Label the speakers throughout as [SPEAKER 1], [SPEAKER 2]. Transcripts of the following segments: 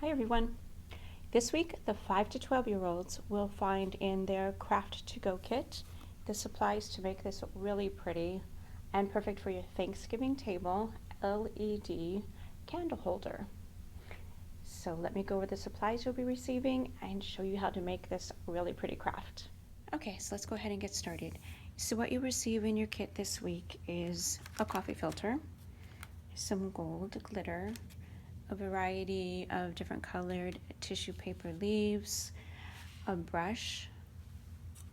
[SPEAKER 1] Hi everyone. This week, the 5 to 12-year-olds will find in their Craft to Go kit the supplies to make this really pretty and perfect for your Thanksgiving table LED candle holder. So let me go over the supplies you'll be receiving and show you how to make this really pretty craft. Okay, so let's go ahead and get started. So what you receive in your kit this week is a coffee filter, some gold glitter, a variety of different colored tissue paper leaves, a brush.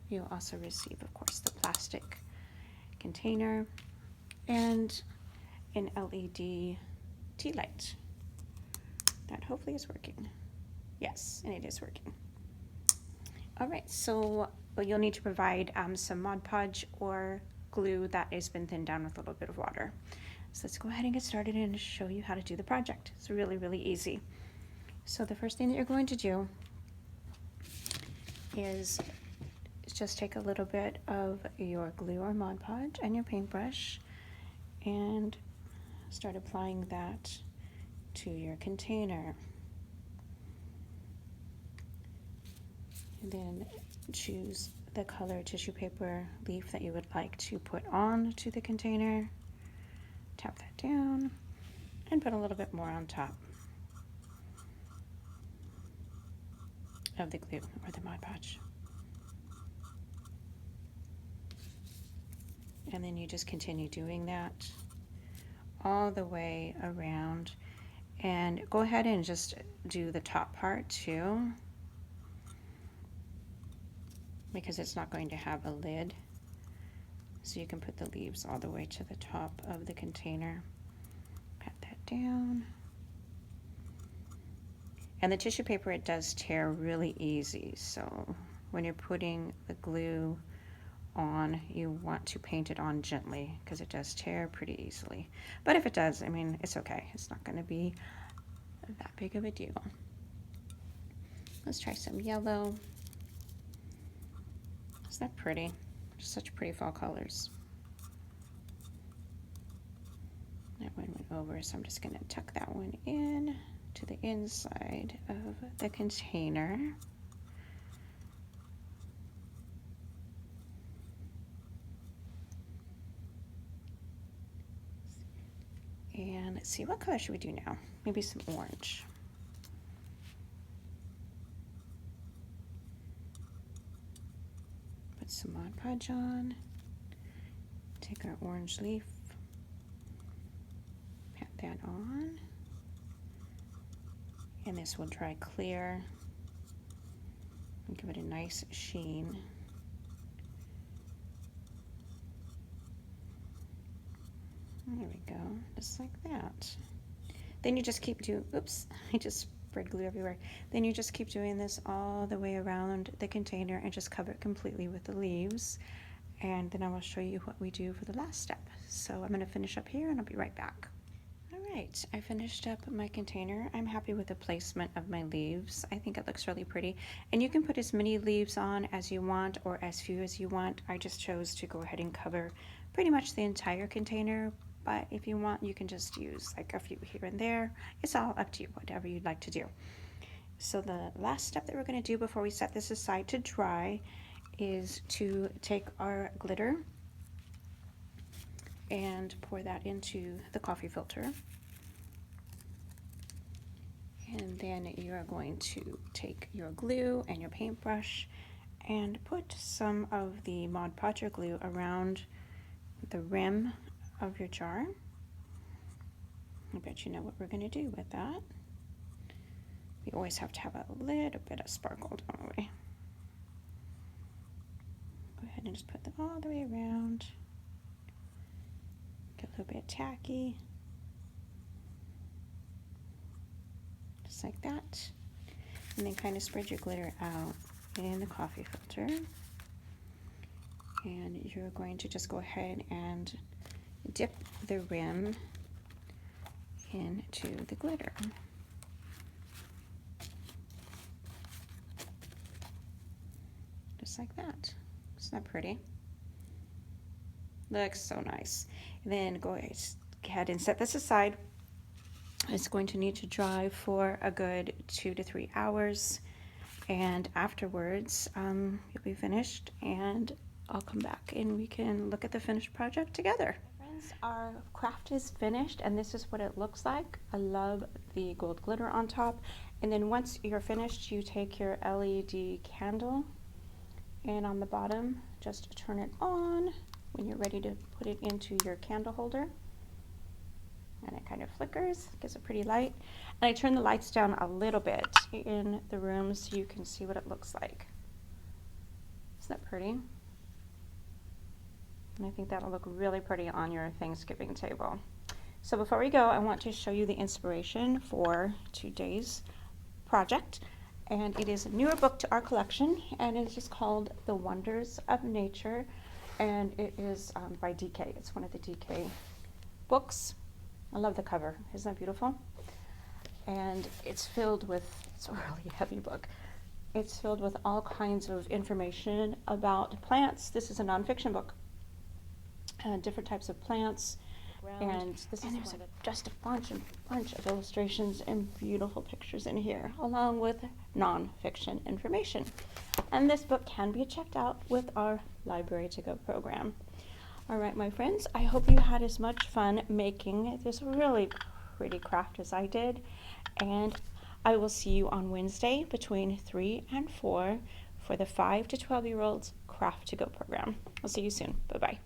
[SPEAKER 1] You'll also receive, of course, the plastic container and an LED tea light that hopefully is working. Yes, and it is working. All right, so you'll need to provide some Mod Podge or glue that has been thinned down with a little bit of water. So let's go ahead and get started and show you how to do the project. It's really, really easy. So the first thing that you're going to do is just take a little bit of your glue or Mod Podge and your paintbrush and start applying that to your container. And then choose the color tissue paper leaf that you would like to put on to the container. Tap that down and put a little bit more on top of the glue or the Mod Podge. And then you just continue doing that all the way around. And go ahead and just do the top part too, because it's not going to have a lid. So you can put the leaves all the way to the top of the container. Pat that down. And the tissue paper, it does tear really easy. So when you're putting the glue on, you want to paint it on gently because it does tear pretty easily. But if it does, I mean, it's okay. It's not going to be that big of a deal. Let's try some yellow. Isn't that pretty? Just such pretty fall colors. That one went over, so I'm just going to tuck that one in to the inside of the container. And let's see, what color should we do now? Maybe some orange. Put some Mod Podge on. Take our orange leaf. Pat that on. And this will dry clear and give it a nice sheen. There we go, just like that. Then you just keep doing, oops, I just spread glue everywhere. Then you just keep doing this all the way around the container and just cover it completely with the leaves. And then I will show you what we do for the last step. So I'm gonna finish up here and I'll be right back. All right, I finished up my container. I'm happy with the placement of my leaves. I think it looks really pretty. And you can put as many leaves on as you want or as few as you want. I just chose to go ahead and cover pretty much the entire container, but if you want, you can just use like a few here and there. It's all up to you, whatever you'd like to do. So the last step that we're going to do before we set this aside to dry is to take our glitter and pour that into the coffee filter. And then you're going to take your glue and your paintbrush and put some of the Mod Podge glue around the rim of your jar. I bet you know what we're going to do with that. We always have to have a little bit of sparkle, don't we? Go ahead and just put them all the way around. Get a little bit tacky. Just like that. And then kind of spread your glitter out in the coffee filter. And you're going to just go ahead and dip the rim into the glitter. Just like that. Isn't that pretty? Looks so nice. And then go ahead and set this aside It's going to need to dry for a good 2 to 3 hours, and afterwards you'll be finished, and I'll come back and we can look at the finished project together. Friends, our craft is finished, and this is what it looks like. I love the gold glitter on top. And then once you're finished, you take your LED candle, and on the bottom just turn it on when you're ready to put it into your candle holder. And it kind of flickers, gives a pretty light. And I turn the lights down a little bit in the room so you can see what it looks like. Isn't that pretty? And I think that'll look really pretty on your Thanksgiving table. So before we go, I want to show you the inspiration for today's project. And it is a newer book to our collection, and it's just called The Wonders of Nature. And it is by DK. It's one of the DK books. I love the cover. Isn't that beautiful? And it's filled with, it's a really heavy book. It's filled with all kinds of information about plants. This is a nonfiction book. Different types of plants. And this is just a bunch of illustrations and beautiful pictures in here, along with nonfiction information. And this book can be checked out with our Library to Go program. All right, my friends, I hope you had as much fun making this really pretty craft as I did. And I will see you on Wednesday between 3 and 4 for the 5 to 12-year-olds Craft to Go program. I'll see you soon. Bye-bye.